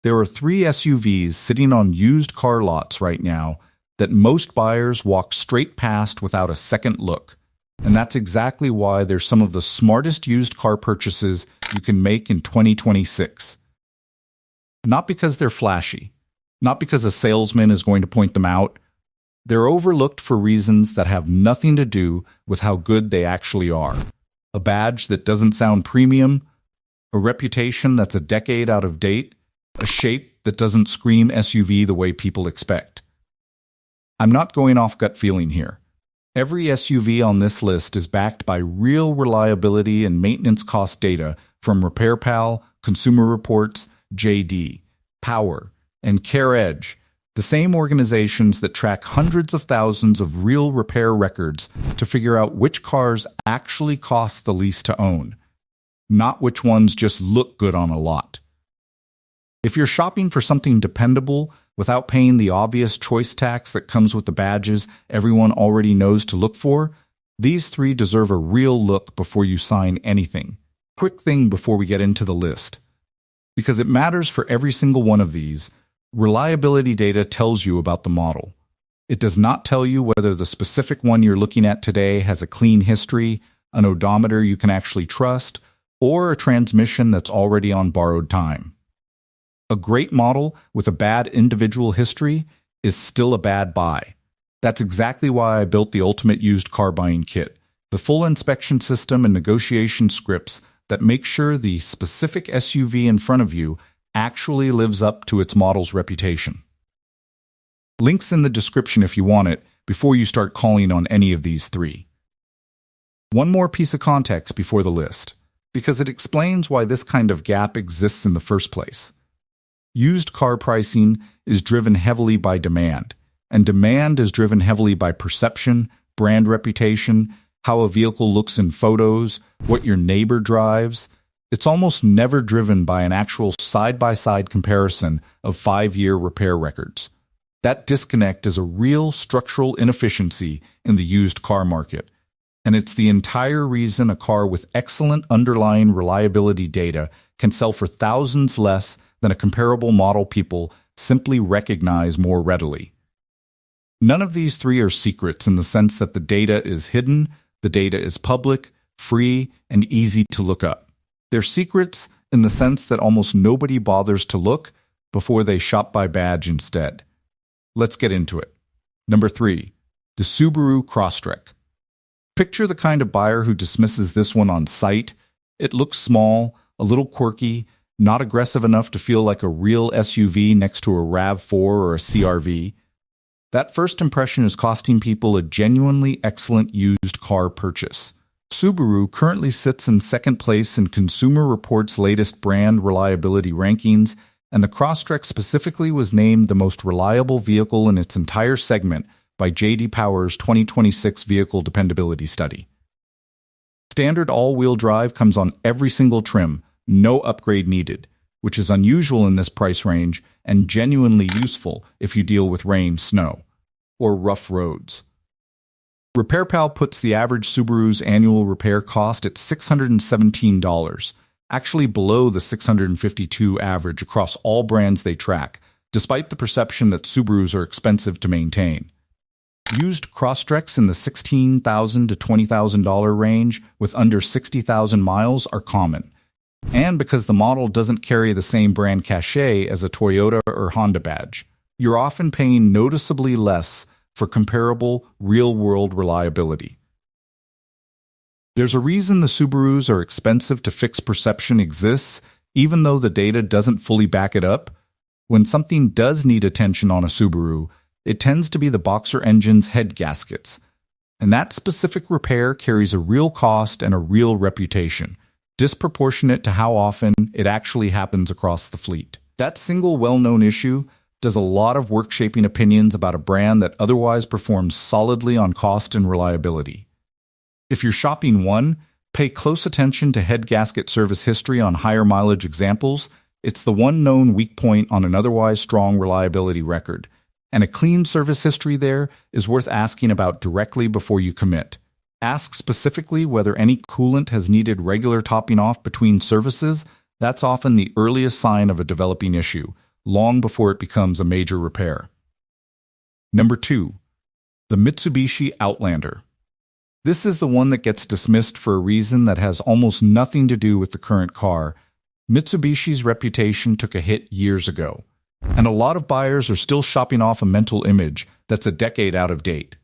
There are 3 SUVs sitting on used car lots right now that most buyers walk straight past without a second look. And that's exactly why they're some of the smartest used car purchases you can make in 2026. Not because they're flashy, not because a salesman is going to point them out. They're overlooked for reasons that have nothing to do with how good they actually are. A badge that doesn't sound premium, a reputation that's a decade out of date, a shape that doesn't scream SUV the way people expect. I'm not going off gut feeling here. Every SUV on this list is backed by real reliability and maintenance cost data from RepairPal, Consumer Reports, JD, Power, and CareEdge, the same organizations that track hundreds of thousands of real repair records to figure out which cars actually cost the least to own, not which ones just look good on a lot. If you're shopping for something dependable without paying the obvious choice tax that comes with the badges everyone already knows to look for, these 3 deserve a real look before you sign anything. Quick thing before we get into the list. Because it matters for every single one of these, reliability data tells you about the model. It does not tell you whether the specific one you're looking at today has a clean history, an odometer you can actually trust, or a transmission that's already on borrowed time. A great model with a bad individual history is still a bad buy. That's exactly why I built the ultimate used car buying kit, the full inspection system and negotiation scripts that make sure the specific SUV in front of you actually lives up to its model's reputation. Links in the description if you want it before you start calling on any of these 3. One more piece of context before the list, because it explains why this kind of gap exists in the first place. Used car pricing is driven heavily by demand, and demand is driven heavily by perception, brand reputation, how a vehicle looks in photos, what your neighbor drives. It's almost never driven by an actual side-by-side comparison of 5-year repair records. That disconnect is a real structural inefficiency in the used car market, and it's the entire reason a car with excellent underlying reliability data can sell for thousands less than a comparable model people simply recognize more readily. None of these 3 are secrets in the sense that the data is hidden, the data is public, free, and easy to look up. They're secrets in the sense that almost nobody bothers to look before they shop by badge instead. Let's get into it. Number 3, the Subaru Crosstrek. Picture the kind of buyer who dismisses this one on sight. It looks small, a little quirky, not aggressive enough to feel like a real SUV next to a RAV4 or a CR-V. That first impression is costing people a genuinely excellent used car purchase. Subaru currently sits in second place in Consumer Reports' latest brand reliability rankings, and the Crosstrek specifically was named the most reliable vehicle in its entire segment by J.D. Power's 2026 Vehicle Dependability Study. Standard all-wheel drive comes on every single trim, no upgrade needed, which is unusual in this price range and genuinely useful if you deal with rain, snow, or rough roads. RepairPal puts the average Subaru's annual repair cost at $617, actually below the $652 average across all brands they track, despite the perception that Subarus are expensive to maintain. Used Crosstreks in the $16,000 to $20,000 range with under 60,000 miles are common. And because the model doesn't carry the same brand cachet as a Toyota or Honda badge, you're often paying noticeably less for comparable, real-world reliability. There's a reason the Subarus are expensive to fix perception exists, even though the data doesn't fully back it up. When something does need attention on a Subaru, it tends to be the boxer engine's head gaskets. And that specific repair carries a real cost and a real reputation, disproportionate to how often it actually happens across the fleet. That single well-known issue does a lot of work shaping opinions about a brand that otherwise performs solidly on cost and reliability. If you're shopping one, pay close attention to head gasket service history on higher mileage examples. It's the one known weak point on an otherwise strong reliability record, and a clean service history there is worth asking about directly before you commit. Ask specifically whether any coolant has needed regular topping off between services. That's often the earliest sign of a developing issue. long before it becomes a major repair. Number 2. The Mitsubishi Outlander. This is the one that gets dismissed for a reason that has almost nothing to do with the current car. Mitsubishi's reputation took a hit years ago, and a lot of buyers are still shopping off a mental image that's a decade out of date.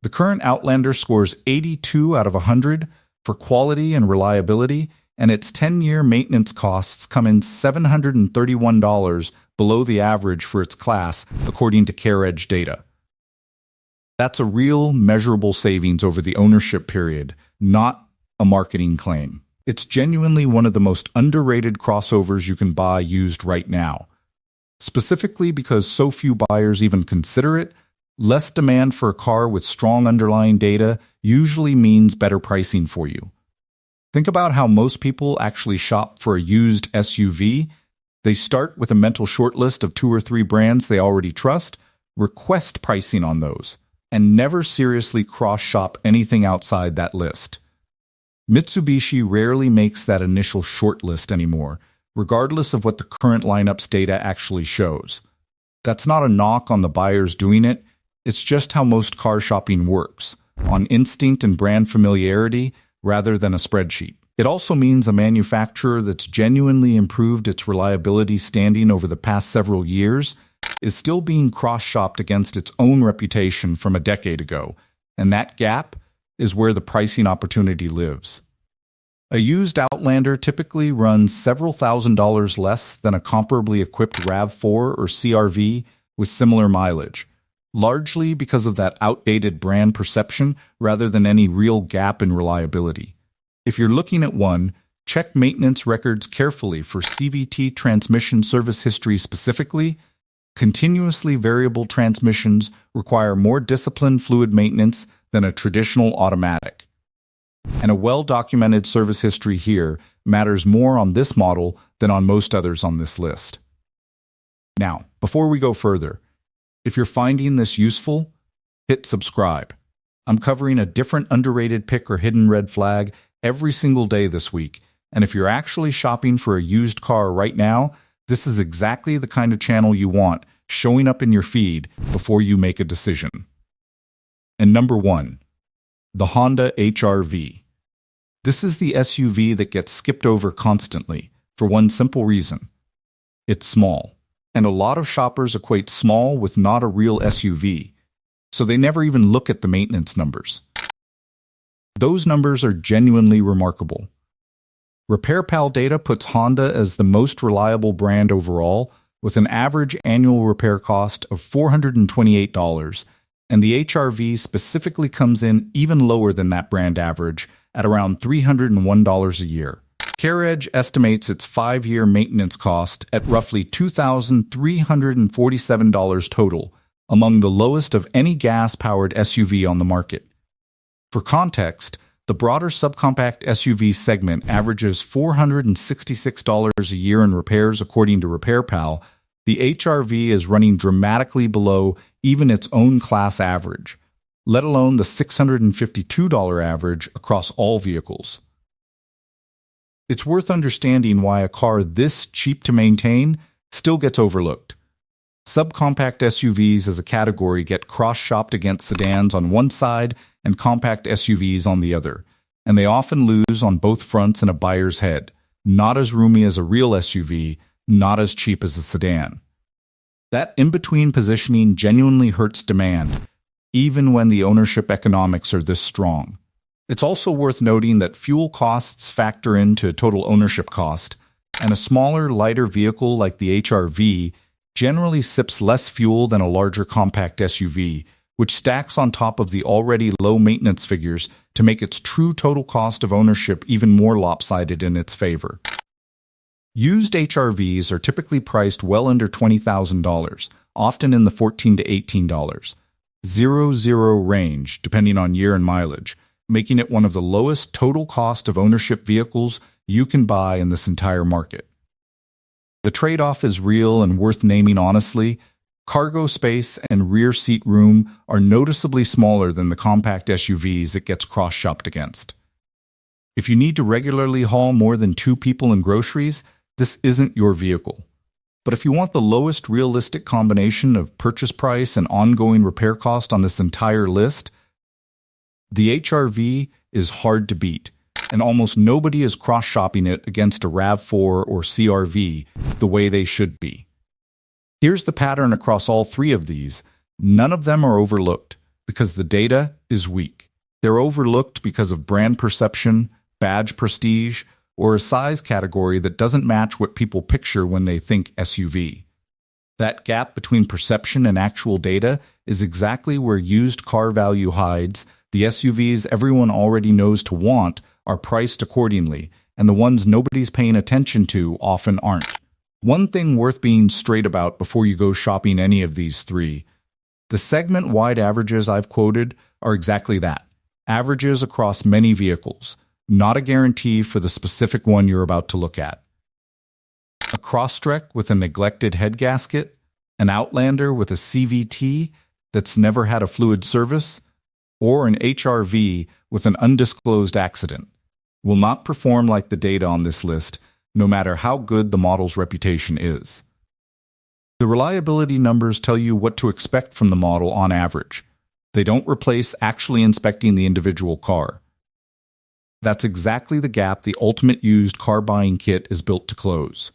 The current Outlander scores 82 out of 100 for quality and reliability, and its 10-year maintenance costs come in $731 below the average for its class, according to CareEdge data. That's a real, measurable savings over the ownership period, not a marketing claim. It's genuinely one of the most underrated crossovers you can buy used right now. Specifically because so few buyers even consider it, less demand for a car with strong underlying data usually means better pricing for you. Think about how most people actually shop for a used SUV. They start with a mental shortlist of 2 or 3 brands they already trust, request pricing on those, and never seriously cross-shop anything outside that list. Mitsubishi rarely makes that initial shortlist anymore, regardless of what the current lineup's data actually shows. That's not a knock on the buyers doing it, it's just how most car shopping works, on instinct and brand familiarity rather than a spreadsheet. It also means a manufacturer that's genuinely improved its reliability standing over the past several years is still being cross-shopped against its own reputation from a decade ago, and that gap is where the pricing opportunity lives. A used Outlander typically runs several $1,000s less than a comparably equipped RAV4 or CRV with similar mileage, largely because of that outdated brand perception rather than any real gap in reliability. If you're looking at one, check maintenance records carefully for CVT transmission service history specifically. Continuously variable transmissions require more disciplined fluid maintenance than a traditional automatic. And a well-documented service history here matters more on this model than on most others on this list. Now, before we go further, if you're finding this useful, hit subscribe. I'm covering a different underrated pick or hidden red flag every single day this week, and if you're actually shopping for a used car right now, this is exactly the kind of channel you want showing up in your feed before you make a decision. And number 1, the Honda HR-V. This is the SUV that gets skipped over constantly for one simple reason. It's small, and a lot of shoppers equate small with not a real SUV, so they never even look at the maintenance numbers. Those numbers are genuinely remarkable. RepairPal data puts Honda as the most reliable brand overall, with an average annual repair cost of $428, and the HR-V specifically comes in even lower than that brand average at around $301 a year. CareEdge estimates its 5-year maintenance cost at roughly $2,347 total, among the lowest of any gas-powered SUV on the market. For context, the broader subcompact SUV segment averages $466 a year in repairs according to RepairPal. The HR-V is running dramatically below even its own class average, let alone the $652 average across all vehicles. It's worth understanding why a car this cheap to maintain still gets overlooked. Subcompact SUVs as a category get cross-shopped against sedans on one side and compact SUVs on the other, and they often lose on both fronts in a buyer's head, not as roomy as a real SUV, not as cheap as a sedan. That in-between positioning genuinely hurts demand, even when the ownership economics are this strong. It's also worth noting that fuel costs factor into total ownership cost, and a smaller, lighter vehicle like the HR-V generally sips less fuel than a larger compact SUV, which stacks on top of the already low maintenance figures to make its true total cost of ownership even more lopsided in its favor. Used HR-Vs are typically priced well under $20,000, often in the $14 to $18, 0-0 range, depending on year and mileage, making it one of the lowest total cost of ownership vehicles you can buy in this entire market. The trade-off is real and worth naming honestly. Cargo space and rear seat room are noticeably smaller than the compact SUVs it gets cross-shopped against. If you need to regularly haul more than 2 people and groceries, this isn't your vehicle. But if you want the lowest realistic combination of purchase price and ongoing repair cost on this entire list, the HR-V is hard to beat, and almost nobody is cross-shopping it against a RAV4 or CR-V the way they should be. Here's the pattern across all three of these. None of them are overlooked because the data is weak. They're overlooked because of brand perception, badge prestige, or a size category that doesn't match what people picture when they think SUV. That gap between perception and actual data is exactly where used car value hides. The SUVs everyone already knows to want are priced accordingly, and the ones nobody's paying attention to often aren't. One thing worth being straight about before you go shopping any of these three: the segment-wide averages I've quoted are exactly that, averages across many vehicles, not a guarantee for the specific one you're about to look at. A Crosstrek with a neglected head gasket, an Outlander with a CVT that's never had a fluid service, or an HR-V with an undisclosed accident will not perform like the data on this list, no matter how good the model's reputation is. The reliability numbers tell you what to expect from the model on average. They don't replace actually inspecting the individual car. That's exactly the gap the ultimate used car buying kit is built to close.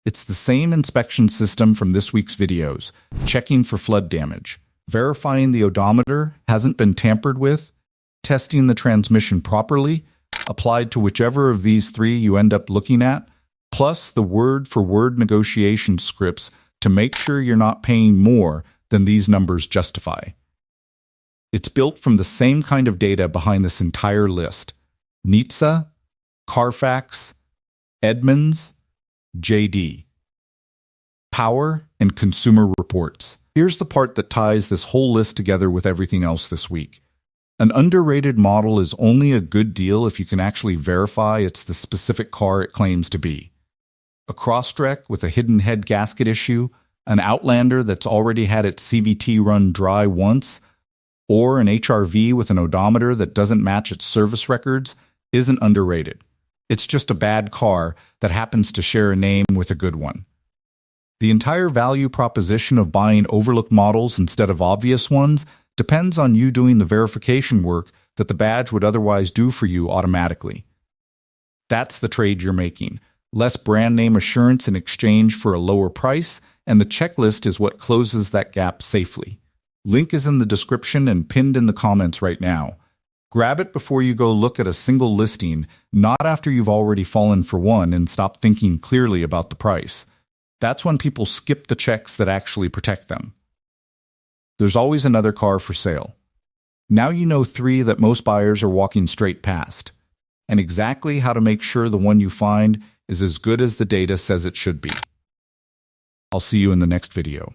It's the same inspection system from this week's videos: checking for flood damage, verifying the odometer hasn't been tampered with, testing the transmission properly, applied to whichever of these three you end up looking at, plus the word-for-word negotiation scripts to make sure you're not paying more than these numbers justify. It's built from the same kind of data behind this entire list: NHTSA, Carfax, Edmunds, JD, Power, and Consumer Reports. Here's the part that ties this whole list together with everything else this week. An underrated model is only a good deal if you can actually verify it's the specific car it claims to be. A Crosstrek with a hidden head gasket issue, an Outlander that's already had its CVT run dry once, or an HR-V with an odometer that doesn't match its service records isn't underrated. It's just a bad car that happens to share a name with a good one. The entire value proposition of buying overlooked models instead of obvious ones depends on you doing the verification work that the badge would otherwise do for you automatically. That's the trade you're making: less brand name assurance in exchange for a lower price, and the checklist is what closes that gap safely. Link is in the description and pinned in the comments right now. Grab it before you go look at a single listing, not after you've already fallen for one and stopped thinking clearly about the price. That's when people skip the checks that actually protect them. There's always another car for sale. Now you know three that most buyers are walking straight past, and exactly how to make sure the one you find is as good as the data says it should be. I'll see you in the next video.